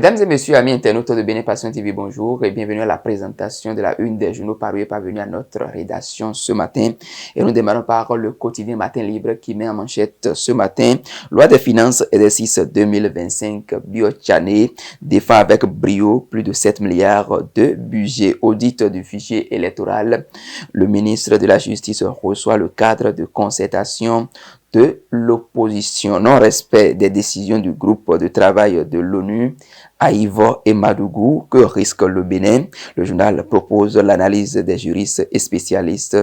Mesdames et messieurs, amis internautes de Bénin Passion TV, bonjour et bienvenue à la présentation de la une des journaux parus et parvenus à notre rédaction ce matin. Et nous démarrons par le quotidien Matin Libre qui met en manchette ce matin Loi des finances exercice 2025. Biotchané défend avec brio plus de 7 milliards de budget. Audit du fichier électoral. Le ministre de la Justice reçoit le cadre de concertation de l'opposition. Non-respect des décisions du groupe de travail de l'ONU à Ivor et Madougou, que risque le Bénin? Le journal propose l'analyse des juristes et spécialistes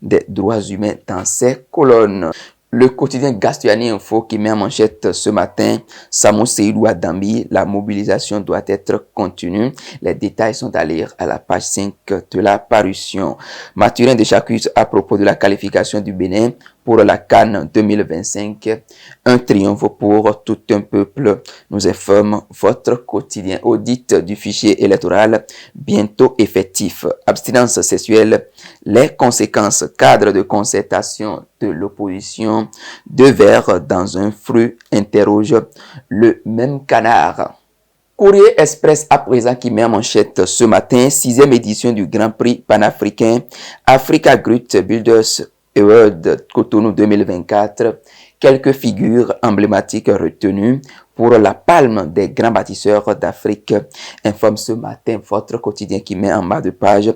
des droits humains dans ses colonnes. Le quotidien Gastiani Info qui met en manchette ce matin Samou Seydou Adambi, la mobilisation doit être continue. Les détails sont à lire à la page 5 de la parution. Mathurin Deschacus à propos de la qualification du Bénin pour la CAN 2025. Un triomphe pour tout un peuple, nous informe votre quotidien. Audit du fichier électoral bientôt effectif. Abstinence sexuelle, les conséquences, cadre de concertation de l'opposition. Deux vers dans un fruit, interroge le même canard. Courrier Express à présent qui met en manchette ce matin, 6e édition du Grand Prix panafricain Africa Great Builders Award Cotonou 2024. Quelques figures emblématiques retenues pour la palme des grands bâtisseurs d'Afrique, informe ce matin votre quotidien qui met en bas de page.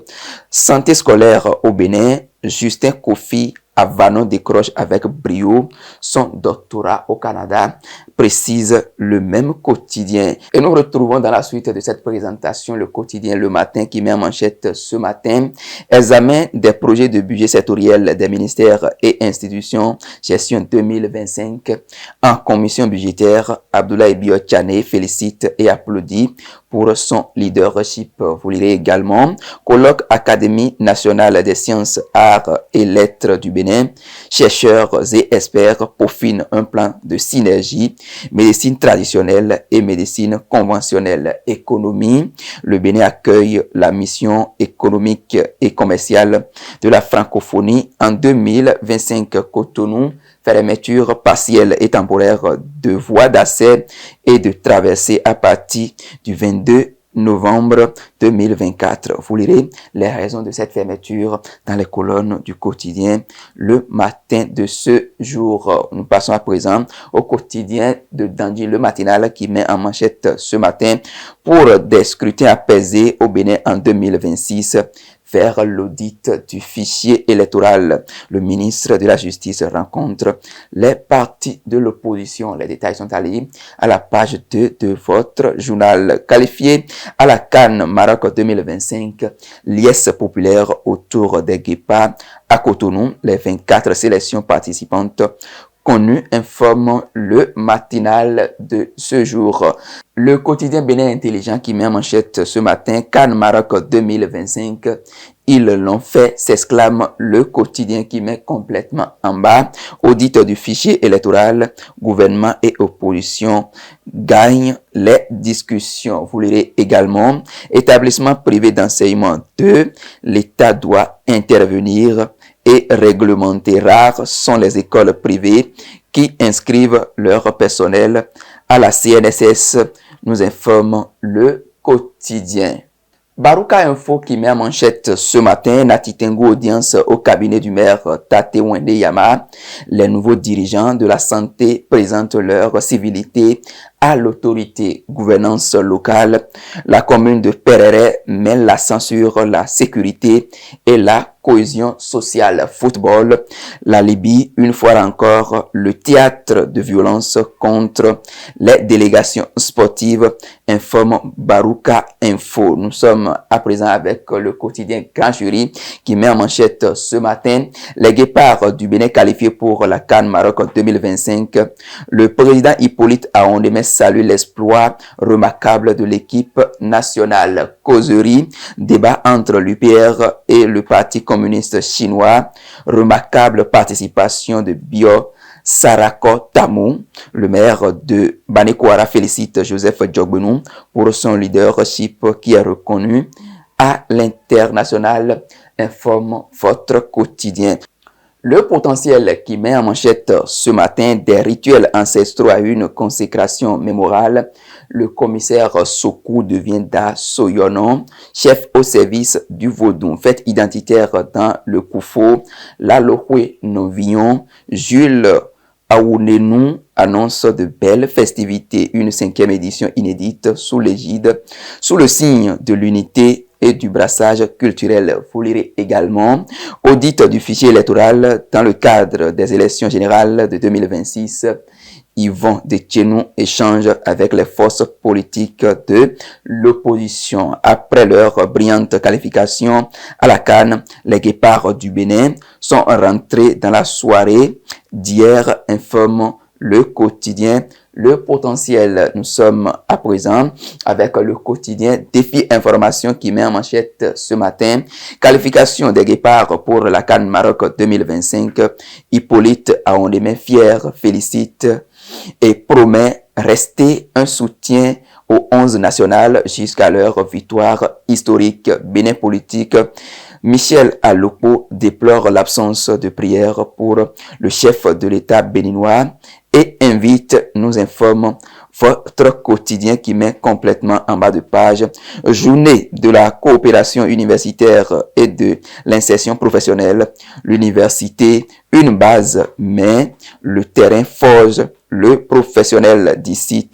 Santé scolaire au Bénin, Justin Kofi Avanon décroche avec brio son doctorat au Canada, précise le même quotidien. Et nous retrouvons dans la suite de cette présentation le quotidien Le Matin qui met en manchette ce matin. Examen des projets de budget sectoriel des ministères et institutions, gestion 2025. En commission budgétaire, Abdoulaye Biotchané félicite et applaudit pour son leadership. Vous lirez également colloque Académie nationale des sciences, arts et lettres du Bénin. Chercheurs et experts peaufinent un plan de synergie, médecine traditionnelle et médecine conventionnelle. Économie, le Bénin accueille la mission économique et commerciale de la francophonie en 2025. Cotonou, fermeture partielle et temporaire de voies d'accès et de traversée à partir du 22 novembre 2024. Vous lirez les raisons de cette fermeture dans les colonnes du quotidien Le Matin de ce jour. Nous passons à présent au quotidien de Dandi, le matinal qui met en manchette ce matin pour des scrutins apaisés au Bénin en 2026. Faire l'audit du fichier électoral. Le ministre de la Justice rencontre les partis de l'opposition. Les détails sont à lire à la page 2 de votre journal. Qualifié à la CAN Maroc 2025, liesse populaire autour des guépards à Cotonou. Les 24 sélections participantes connu, informe le matinal de ce jour. Le quotidien Bénin Intelligent qui met en manchette ce matin, CAN Maroc 2025, ils l'ont fait, s'exclame le quotidien qui met complètement en bas. Audit du fichier électoral, gouvernement et opposition gagnent les discussions. Vous lirez également, établissement privé d'enseignement 2, l'État doit intervenir et réglementer. Rares sont les écoles privées qui inscrivent leur personnel à la CNSS, nous informe le quotidien. Barouka Info qui met en manchette ce matin, Nati Tengo audience au cabinet du maire Tate Wende Yama. Les nouveaux dirigeants de la santé présentent leur civilité à l'autorité. Gouvernance locale, la commune de Perere met l'accent sur la sécurité et la cohésion sociale. Football, la Libye, une fois encore, le théâtre de violence contre les délégations sportives, informe Barouka Info. Nous sommes à présent avec le quotidien Grand Jury qui met en manchette ce matin les guépards du Bénin qualifiés pour la CAN Maroc 2025. Le président Hippolyte Aondemé salue l'exploit remarquable de l'équipe nationale. Causerie, débat entre l'UPR et le Parti communiste chinois. Remarquable participation de Bio Sarako Tamou. Le maire de Banekoara félicite Joseph Djogbenou pour son leadership qui est reconnu à l'international, informe votre quotidien. Le potentiel qui met en manchette ce matin des rituels ancestraux à une consécration mémorale. Le commissaire Sokou devient Da Soyonon, chef au service du Vaudou. Fête identitaire dans le Koufo. Lalohwe Novillon, Jules Aounenou annonce de belles festivités, une 5e édition inédite sous l'égide, sous le signe de l'unité et du brassage culturel. Vous lirez également audit du fichier électoral dans le cadre des élections générales de 2026. Yvon de Tchenou échange avec les forces politiques de l'opposition. Après leur brillante qualification à la CAN, les Guépards du Bénin sont rentrés dans la soirée d'hier, informe le quotidien Le Potentiel. Nous sommes à présent avec le quotidien Défi Information qui met en manchette ce matin. Qualification des Guépards pour la CAN Maroc 2025. Hippolyte Aondemain fier félicite et promet rester un soutien aux 11 nationales jusqu'à leur victoire historique. Bénin politique, Michel Alopo déplore l'absence de prière pour le chef de l'État béninois et invite, nous informe votre quotidien qui met complètement en bas de page. Journée de la coopération universitaire et de l'insertion professionnelle. L'université, une base, mais le terrain forge le professionnel d'ici.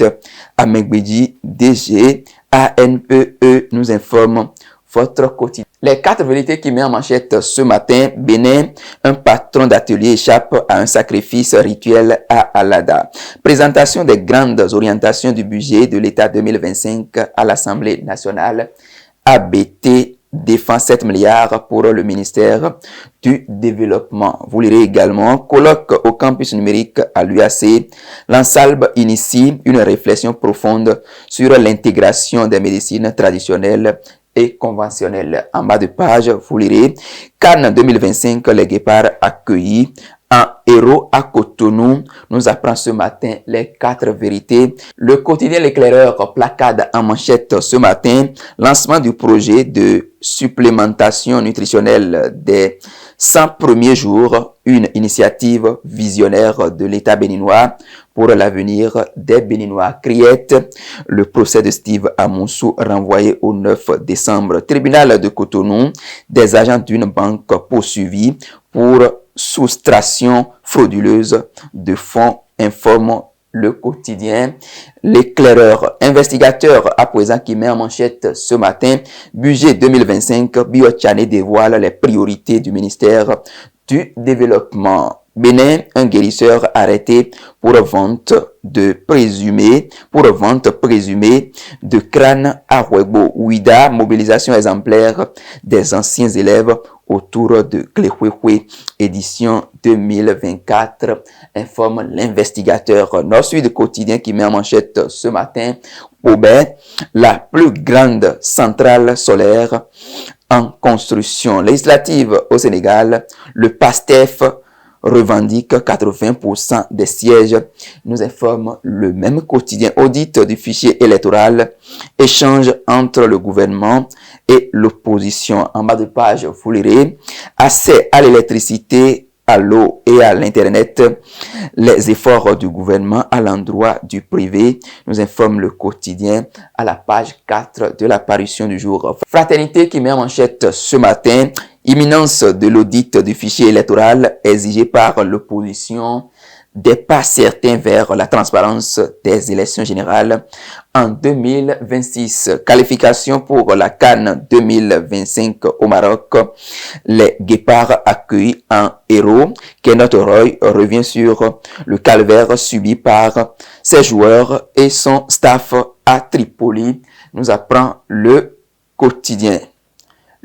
Amegbidi, DG, ANPE, nous informe votre quotidien. Les 4 vérités qui met en manchette ce matin. Bénin, un patron d'atelier échappe à un sacrifice rituel à Alada. Présentation des grandes orientations du budget de l'État 2025 à l'Assemblée nationale. ABT défend 7 milliards pour le ministère du Développement. Vous lirez également colloque au campus numérique à l'UAC. L'Ansalbe initie une réflexion profonde sur l'intégration des médecines traditionnelles et conventionnelles. En bas de page, vous lirez CAN 2025, les Guépards accueillis en héros à Cotonou. Nous apprend ce matin les 4 vérités. Le quotidien L'Éclaireur placade en manchette ce matin lancement du projet de supplémentation nutritionnelle des 100 premiers jours, une initiative visionnaire de l'État béninois pour l'avenir des Béninois. Criette, le procès de Steve Amoussou renvoyé au 9 décembre. Tribunal de Cotonou, des agents d'une banque poursuivis pour soustraction frauduleuse de fonds, informe le quotidien L'Éclaireur. Investigateur à présent qui met en manchette ce matin. Budget 2025, Biochane dévoile les priorités du ministère du Développement. Bénin, un guérisseur arrêté pour vente présumée de crâne à Ouébo. Ouida, mobilisation exemplaire des anciens élèves autour de Cléhouéhoué, édition 2024, informe l'investigateur. Nord-Sud quotidien qui met en manchette ce matin. Aubert, la plus grande centrale solaire en construction. Législative au Sénégal, le PASTEF revendique 80% des sièges, nous informe le même quotidien. Audit du fichier électoral, échange entre le gouvernement et l'opposition. En bas de page, vous lirez accès à l'électricité, à l'eau et à l'internet, les efforts du gouvernement à l'endroit du privé, nous informe le quotidien à la page 4 de la parution du jour. Fraternité qui met en manchette ce matin. Imminence de l'audit du fichier électoral exigé par l'opposition, des pas certains vers la transparence des élections générales en 2026. Qualification pour la CAN 2025 au Maroc. Les Guépards accueillis en héros. Kenneth Roy revient sur le calvaire subi par ses joueurs et son staff à Tripoli, nous apprend le quotidien.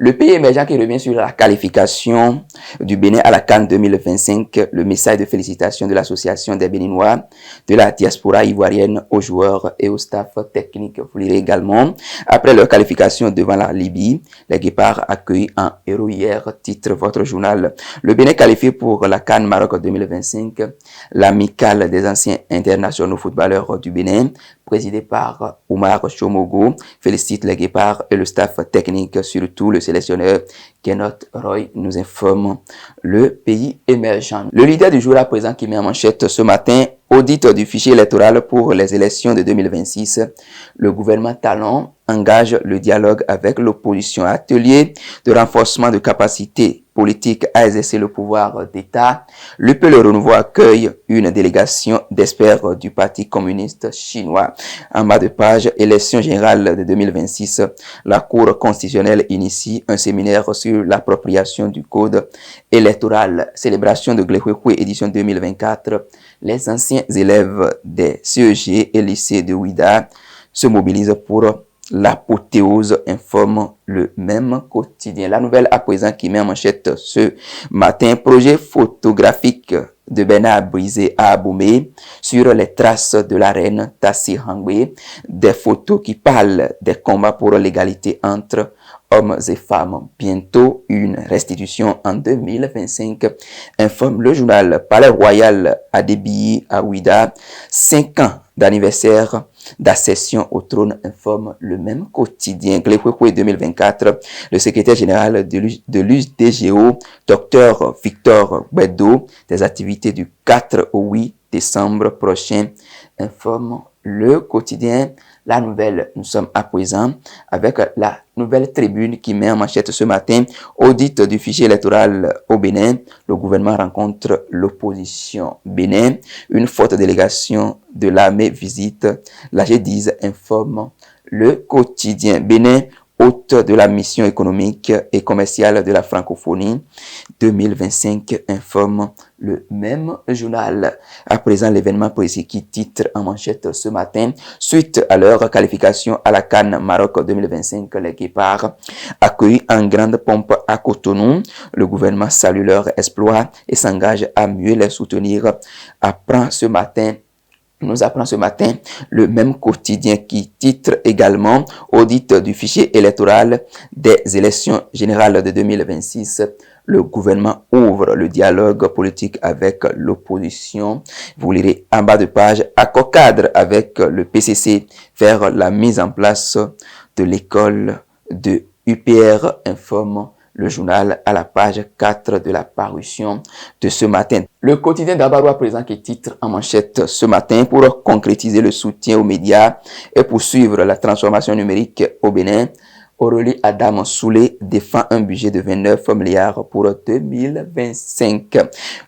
Le pays émergent qui revient sur la qualification du Bénin à la CAN 2025, le message de félicitations de l'association des Béninois de la diaspora ivoirienne aux joueurs et au staff technique. Vous lirez également. Après leur qualification devant la Libye, les Guépards accueillis en héros hier, titre votre journal. Le Bénin qualifié pour la CAN Maroc 2025, l'amicale des anciens internationaux footballeurs du Bénin, présidé par Oumar Chomogo, félicite les Guépards et le staff technique, surtout le sélectionneur Kenneth Roy nous informe le pays émergent. Le leader du jour à présent qui met en manchette ce matin, audit du fichier électoral pour les élections de 2026. Le gouvernement Talon engage le dialogue avec l'opposition. Atelier de renforcement de capacité politique à exercer le pouvoir d'État. L'UP Le Renouveau accueille une délégation d'experts du Parti communiste chinois. En bas de page, élection générale de 2026, la Cour constitutionnelle initie un séminaire sur l'appropriation du code électoral. Célébration de Glehouékoué édition 2024. Les anciens élèves des CEG et lycées de Ouida se mobilisent pour l'apothéose, informe le même quotidien. La nouvelle à présent qui met en manchette ce matin, projet photographique de Bernard Brisé à Aboumé sur les traces de la reine Tassi Hangwe, des photos qui parlent des combats pour l'égalité entre hommes et femmes. Bientôt une restitution en 2025, informe le journal. Palais Royal à Débilly à Ouida, 5 ans d'anniversaire d'accession au trône, informe le même quotidien. Glehouékoué 2024, le secrétaire général de l'USDGO, Dr Victor Gbedo, des activités du 4 au 8 décembre prochain, informe le quotidien. La nouvelle, nous sommes à présent avec la nouvelle tribune qui met en manchette ce matin, audit du fichier électoral au Bénin. Le gouvernement rencontre l'opposition. Bénin, une forte délégation de l'armée visite. La G10 informe le quotidien. Bénin, hôte de la mission économique et commerciale de la francophonie 2025, informe le même journal. À présent, l'événement précis qui titre en manchette ce matin, suite à leur qualification à la CAN Maroc 2025, les Guépards accueillis en grande pompe à Cotonou. Le gouvernement salue leur exploit et s'engage à mieux les soutenir. Nous apprend ce matin le même quotidien qui titre également audit du fichier électoral des élections générales de 2026. Le gouvernement ouvre le dialogue politique avec l'opposition. Vous lirez en bas de page, accord cadre avec le PCC vers la mise en place de l'école de UPR, informe le journal à la page 4 de la parution de ce matin. Le quotidien d'Abaro à présent qui titre en manchette ce matin, pour concrétiser le soutien aux médias et poursuivre la transformation numérique au Bénin, Aurélie Adam Soulé défend un budget de 29 milliards pour 2025.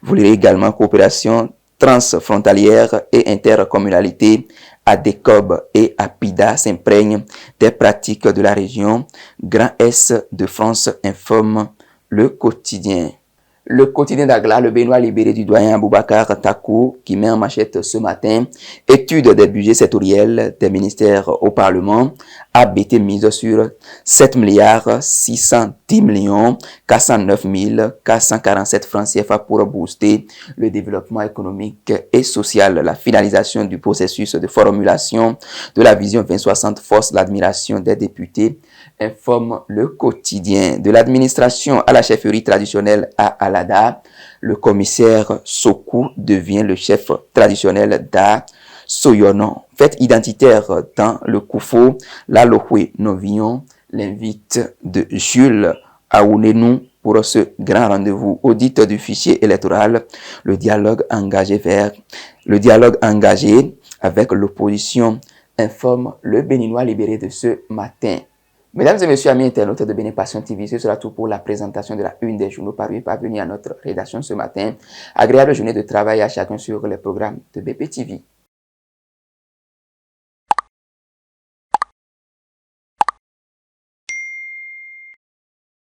Vous lirez également coopération transfrontalière et intercommunalité. ADECOB et APIDA s'imprègnent des pratiques de la région. Grand Est de France informe le quotidien. Le quotidien d'Agla, le Béninois libéré du doyen Aboubacar Takou, qui met en manchette ce matin, étude des budgets sectoriels des ministères au Parlement, a été mise sur 7 milliards 610 millions 409 447 francs CFA pour booster le développement économique et social. La finalisation du processus de formulation de la vision 2060 force l'admiration des députés, informe le quotidien. De l'administration à la chefferie traditionnelle à Alada, le commissaire Sokou devient le chef traditionnel d'A Soyonon. Fête identitaire dans le Koufo, la Lohwe Novillon, l'invite de Jules Aounenou pour ce grand rendez-vous. Audit du fichier électoral, le dialogue engagé avec l'opposition, informe le Béninois libéré de ce matin. Mesdames et messieurs, amis internautes de Bénin Passion TV, ce sera tout pour la présentation de la une des journaux parus parvenus à notre rédaction ce matin. Agréable journée de travail à chacun sur les programmes de BP TV.